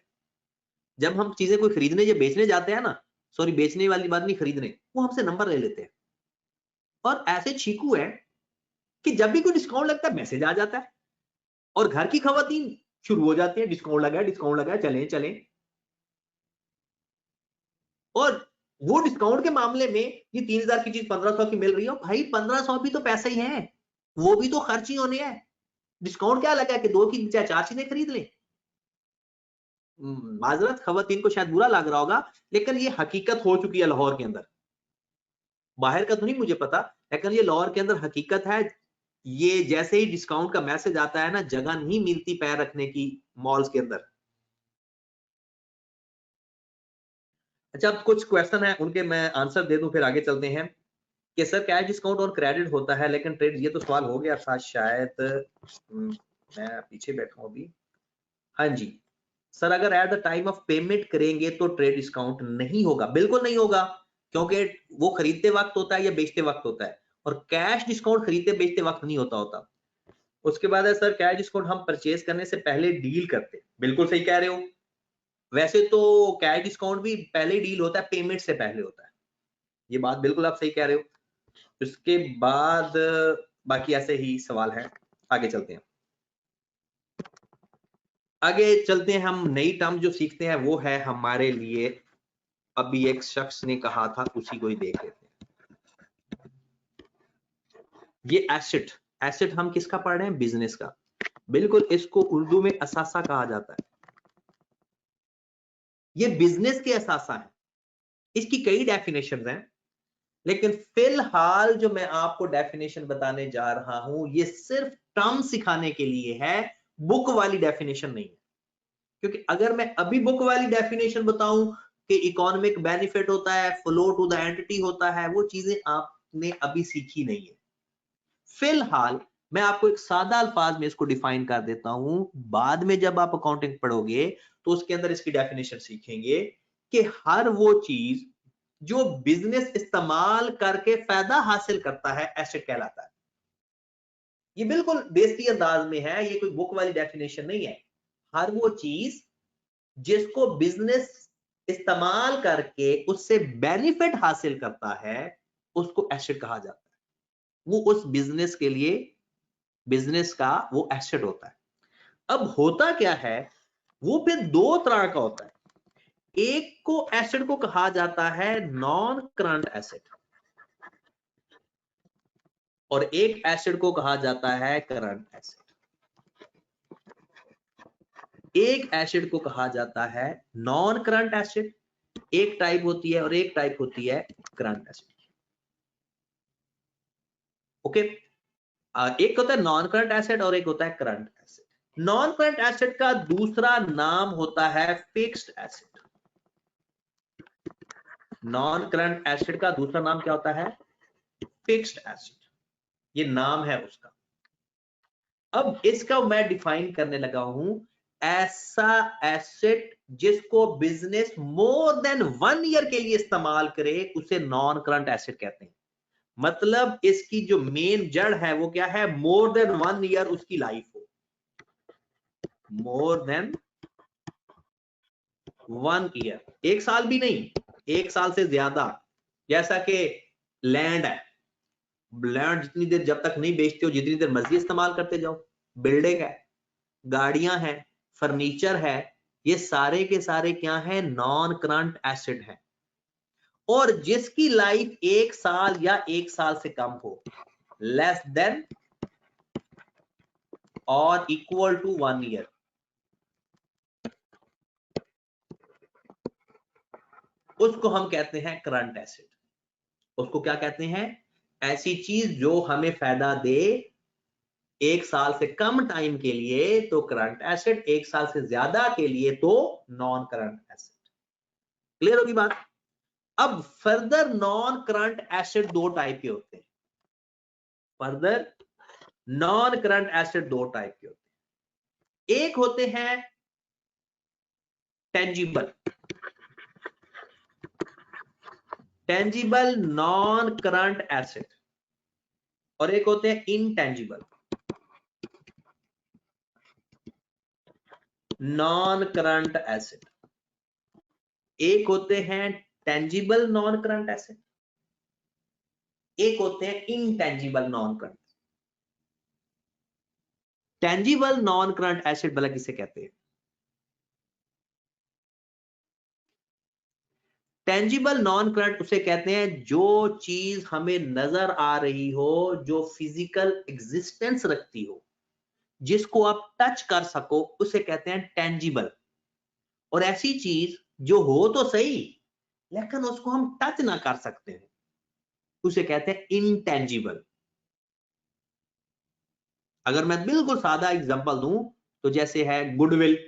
जब हम चीजें कोई खरीदने या बेचने जाते हैं ना, सॉरी बेचने वाली बात नहीं, खरीदने, वो हमसे नंबर ले लेते हैं। और ऐसे चीकू है कि जब भी कोई डिस्काउंट लगता है मैसेज आ जाता है और घर की खवातीन शुरू हो जाती है, डिस्काउंट लगा है, चलें चलें। और वो डिस्काउंट के मामले में ये 3000 की चीज 1500 की मिल रही है, भाई 1500 भी तो पैसे ही है, वो भी तो खर्च ही होने हैं। डिस्काउंट क्या लगा कि 2 की चाहे 4 चीजें खरीद लें। माजरत खवातीन को शायद बुरा लग रहा होगा लेकिन ये हकीकत हो चुकी है लाहौर के अंदर। बाहर का तो नहीं मुझे पता लेकिन ये लाहौर के अंदर हकीकत है। ये जैसे ही डिस्काउंट का मैसेज आता है ना, जगह नहीं मिलती पैर रखने की मॉल्स के अंदर। अच्छा अब कुछ क्वेश्चन है उनके मैं आंसर दे दूं फिर आगे चलते हैं कि सर कैश डिस्काउंट और क्रेडिट होता है लेकिन ट्रेड, ये तो सवाल हो गया था शायद, मैं पीछे बैठा हूं अभी। हाँ जी सर, अगर at the time of payment करेंगे तो ट्रेड डिस्काउंट नहीं होगा। बिल्कुल नहीं होगा क्योंकि वो खरीदते वक्त होता है या बेचते वक्त होता है और कैश डिस्काउंट खरीदते बेचते वक्त नहीं होता। उसके बाद है सर कैश डिस्काउंट हम परचेज करने से पहले डील करते हैं। बिल्कुल सही कह रहे हो। वैसे तो कैश डिस्काउंट भी पहले डील होता है, पेमेंट से पहले होता है। ये बात बिल्कुल आप सही कह रहे हो। उसके बाद बाकी ऐसे ही सवाल हैं, आगे चलते हैं। आगे चलते हैं, हम नई टर्म जो सीखते हैं वो है हमारे लिए, अभी एक शख्स ने कहा था उसी को ही देख लेते हैं। ये एसेट, एसेट हम किसका पढ़ रहे हैं, बिजनेस का। बिल्कुल इसको उर्दू में असासा कहा जाता है। ये बिजनेस के असासा है। इसकी कई डेफिनेशंस हैं लेकिन फिलहाल जो मैं आपको डेफिनेशन बताने जा रहा हूं ये सिर्फ टर्म सिखाने के लिए है, बुक वाली डेफिनेशन नहीं है। क्योंकि अगर मैं अभी बुक वाली डेफिनेशन बताऊं कि इकोनॉमिक बेनिफिट होता है, फ्लो टू द एंटिटी होता है, वो चीजें आपने अभी सीखी नहीं है। फिलहाल मैं आपको एक सादा अल्फाज में इसको डिफाइन कर देता हूं, बाद में जब आप अकाउंटिंग पढ़ोगे तो उसके अंदर इसकी डेफिनेशन सीखेंगे कि हर वो चीज जो बिजनेस इस्तेमाल करके फायदा हासिल करता है एसेट कहलाता है। ये बिल्कुल देसी अंदाज में है, ये कोई बुक वाली डेफिनेशन नहीं है। हर वो चीज जिसको बिजनेस इस्तेमाल करके उससे बेनिफिट हासिल करता है उसको एसेट कहा जाता है। वो उस बिजनेस के लिए, बिजनेस का वो एसेट होता है। अब होता क्या है, वो फिर दो तरह का होता है। एक को एसेट को कहा जाता है नॉन करंट एसेट, और एक एसेट को कहा जाता है करंट एसेट। एक एसेट को कहा जाता है नॉन करंट एसेट, एक टाइप होती है, और एक टाइप होती है करंट एसेट। ओके, एक होता है नॉन करंट एसेट और एक होता है current asset. Non current asset का दूसरा नाम होता है fixed asset. Non current asset का दूसरा नाम क्या होता है? फिक्स्ड एसेट, ये नाम है उसका। अब इसका मैं डिफाइन करने लगा हूं, ऐसा एसेट जिसको बिजनेस मोर देन 1 ईयर के लिए इस्तेमाल करे उसे नॉन करंट एसेट कहते हैं। मतलब इसकी जो मेन जड़ है वो क्या है? मोर देन 1 ईयर उसकी लाइफ हो, मोर देन 1 ईयर, 1 साल भी नहीं, 1 साल से ज्यादा। जैसा कि लैंड है, लैंड जितनी देर जब तक नहीं बेचते हो, जितनी देर मर्जी इस्तेमाल करते जाओ। बिल्डिंग है, गाड़ियां हैं, फर्नीचर है, ये सारे के सारे क्या है? नॉन करंट एसेट है। और जिसकी लाइफ 1 साल या 1 साल से कम हो, लेस देन और इक्वल टू 1 ईयर, उसको हम कहते हैं करंट एसेट। उसको क्या कहते हैं? ऐसी चीज जो हमें फायदा दे 1 साल से कम टाइम के लिए तो करंट एसेट, 1 साल से ज्यादा के लिए तो नॉन करंट एसेट। क्लियर होगी बात? अब फर्दर नॉन करंट एसेट दो टाइप के होते हैं। फर्दर नॉन करंट एसेट दो टाइप के होते हैं। एक होते हैं tangible, tangible non current asset, और एक होते हैं इनटेंजिबल नॉन करंट एसेट। एक होते हैं टेंजिबल नॉन करंट एसेट, एक होते हैं intangible non current. Tangible non current asset भला किसे कहते हैं? टेंजिबल नॉन करंट उसे कहते हैं जो चीज हमें नजर आ रही हो, जो फिजिकल एग्जिस्टेंस रखती हो, जिसको आप टच कर सको, उसे कहते हैं टेंजिबल। और ऐसी चीज जो हो तो सही लेकिन उसको हम टच ना कर सकते हैं, उसे कहते हैं इनटेंजिबल। अगर मैं बिल्कुल सादा एग्जांपल दूं तो जैसे है गुडविल।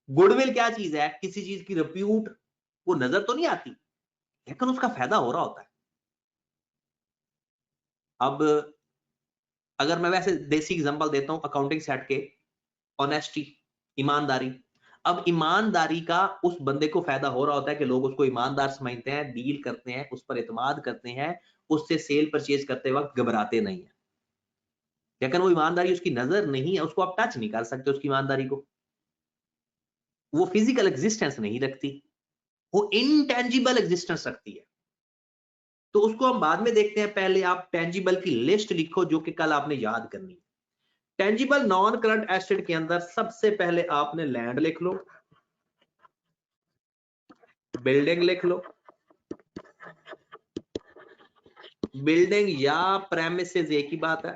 गुडविल क्या चीज है? किसी चीज की रिप्यूट, वो नजर तो नहीं आती लेकिन उसका फायदा हो रहा होता है। अब अगर मैं वैसे देसी एग्जांपल देता हूं अकाउंटिंग सेट के, ऑनेस्टी, ईमानदारी। अब ईमानदारी का उस बंदे को फायदा हो रहा होता है कि लोग उसको ईमानदार समझते हैं, डील करते हैं, उस पर एतमाद करते हैं, उससे सेल परचेज करते वक्त घबराते नहीं है। लेकिन वो ईमानदारी उसकी नजर नहीं है, उसको आप टच नहीं कर सकते उसकी ईमानदारी को, वो फिजिकल एग्जिस्टेंस नहीं रखती, वो इनटेंजिबल एग्जिस्टेंस रखती है। तो उसको हम बाद में देखते हैं, पहले आप टेंजिबल की लिस्ट लिखो जो कि कल आपने याद करनी है। टेंजिबल नॉन करंट एसेट के अंदर सबसे पहले आपने लैंड लिख लो, बिल्डिंग लिख लो, बिल्डिंग या प्रेमिसेस एक ही बात है,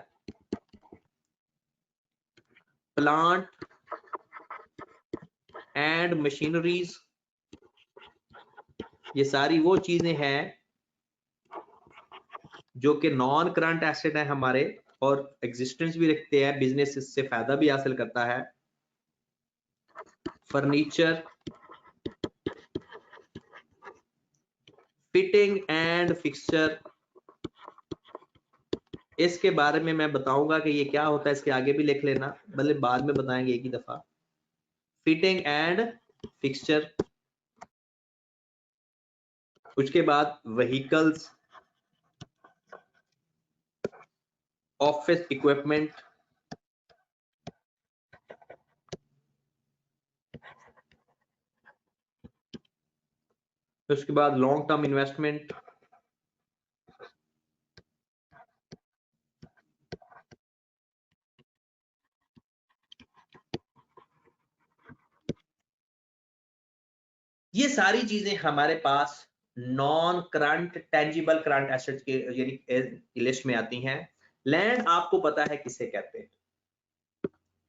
प्लांट एंड मशीनरीज, ये सारी वो चीजें हैं जो कि नॉन करंट एसेट है हमारे, और एग्जिस्टेंस भी रखते हैं, बिजनेस से फायदा भी हासिल करता है। फर्नीचर, फिटिंग एंड फिक्सचर, इसके बारे में मैं बताऊंगा कि ये क्या होता है, इसके आगे भी लिख लेना, भले बाद में बताएंगे एक ही दफा। फिटिंग एंड फिक्सचर, उसके बाद व्हीकल्स, ऑफिस इक्विपमेंट, उसके बाद लॉन्ग टर्म इन्वेस्टमेंट, ये सारी चीजें हमारे पास non current tangible current assets के यानी लिस्ट में आती हैं। लैंड आपको पता है किसे कहते हैं,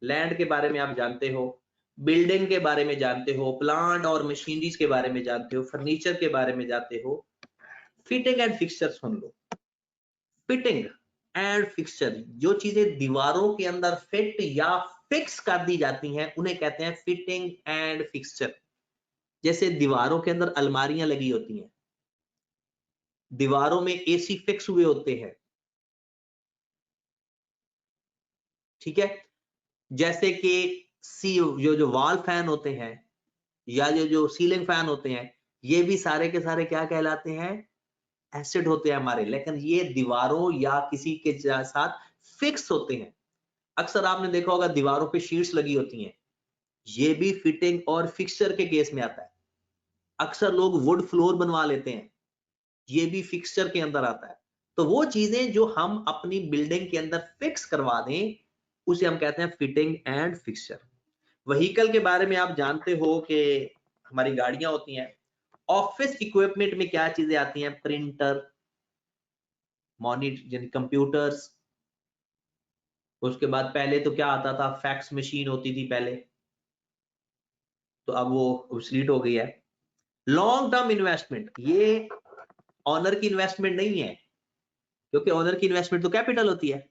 लैंड के बारे में आप जानते हो, बिल्डिंग के बारे में जानते हो, प्लांट और मशीनरीज के बारे में जानते हो, फर्नीचर के बारे में जानते हो। Fitting and fixture soon low. Fitting and fixture, जो चीजें दीवारों के अंदर फिट या फिक्स कर दी जाती हैं उन्हें कहते हैं फिटिंग एंड फिक्सचर। जैसे दीवारों के अंदर अलमारियां लगी होती हैं, दीवारों में एसी फिक्स हुए होते हैं, ठीक है। जैसे कि जो वॉल फैन होते हैं या जो सीलिंग फैन होते हैं, ये भी सारे के सारे क्या कहलाते हैं, एसिड होते हैं हमारे, लेकिन ये दीवारों या किसी के साथ फिक्स होते हैं। अक्सर आपने देखा होगा दीवारों पे शीट्स लगी होती हैं, ये भी फिटिंग और फिक्सचर के केस में आता है। अक्सर लोग वुड फ्लोर बनवा लेते हैं, ये भी फिक्सचर के अंदर आता है। तो वो चीजें जो हम अपनी बिल्डिंग के अंदर फिक्स करवा दें उसे हम कहते हैं फिटिंग एंड फिक्सचर। व्हीकल के बारे में आप जानते हो कि हमारी गाड़ियां होती हैं। ऑफिस इक्विपमेंट में क्या चीजें आती हैं, प्रिंटर, मॉनिटर यानी कंप्यूटर्स। उसके बाद पहले तो क्या आता था, फैक्स मशीन होती थी पहले, तो अब वो ऑब्सलीट हो गई है। लॉन्ग टर्म इन्वेस्टमेंट, ये ऑनर की इन्वेस्टमेंट नहीं है, क्योंकि ऑनर की इन्वेस्टमेंट तो कैपिटल होती है।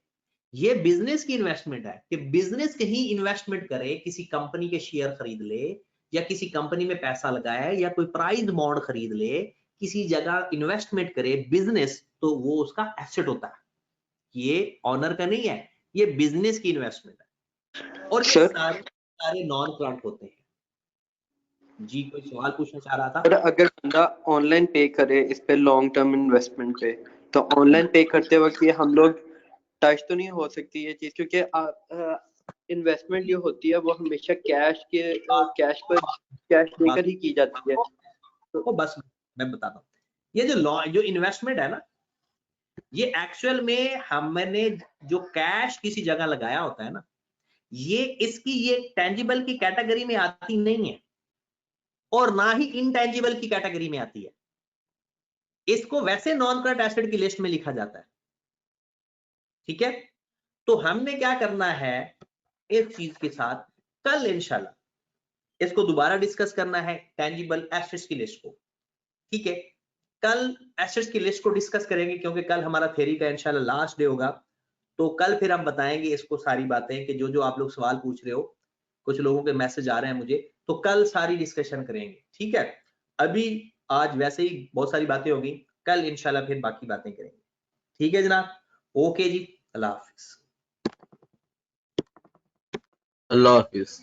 ये बिजनेस की इन्वेस्टमेंट है कि बिजनेस कहीं इन्वेस्टमेंट करे, किसी कंपनी के शेयर खरीद ले या किसी कंपनी में पैसा लगाए या कोई प्राइज बॉन्ड खरीद ले, किसी जगह इन्वेस्टमेंट करे बिजनेस, तो वो उसका एसेट होता है। ये ऑनर का नहीं है, ये बिजनेस की इन्वेस्टमेंट है। और ये सारे नॉन करंट होते हैं। जी कोई सवाल पूछना चाह रहा था? सर अगर बंदा ऑनलाइन पे करे इस पे लॉन्ग टर्म इन्वेस्टमेंट पे, तो ऑनलाइन पे करते वक्त ये हम लोग टच तो नहीं हो सकती ये चीज, क्योंकि इन्वेस्टमेंट जो होती है वो हमेशा कैश देकर ही की जाती है। तो बस मैं बताता हूँ, ये जो इन्वेस्टमेंट है ना, ये एक्चुअल में हमने जो कैश किसी जगह लगाया होता है ना, ये टेंजिबल की कैटेगरी में आती नहीं है और ना ही इनटेंजिबल की कैटेगरी में आती है। इसको वैसे नॉन करंट एसेट की लिस्ट में लिखा जाता है, ठीक है। तो हमने क्या करना है इस चीज के साथ, कल इंशाल्लाह इसको दोबारा डिस्कस करना है, टेंजिबल एसेट्स की लिस्ट को, ठीक है। कल एसेट्स की लिस्ट को डिस्कस करेंगे, क्योंकि कल हमारा थ्योरी का इंशाल्लाह लास्ट डे होगा। तो कल फिर हम बताएंगे इसको सारी बातें कि जो आप लोग सवाल पूछ रहे हो, कुछ लोगों के मैसेज आ रहे हैं मुझे, तो कल सारी डिस्कशन करेंगे, ठीक है। अभी आज वैसे ही बहुत सारी बातें होगी, कल इंशाल्लाह फिर बाकी बातें करेंगे, ठीक है जनाब। ओके जी, अल्लाह हाफिज। अल्लाह हाफिज।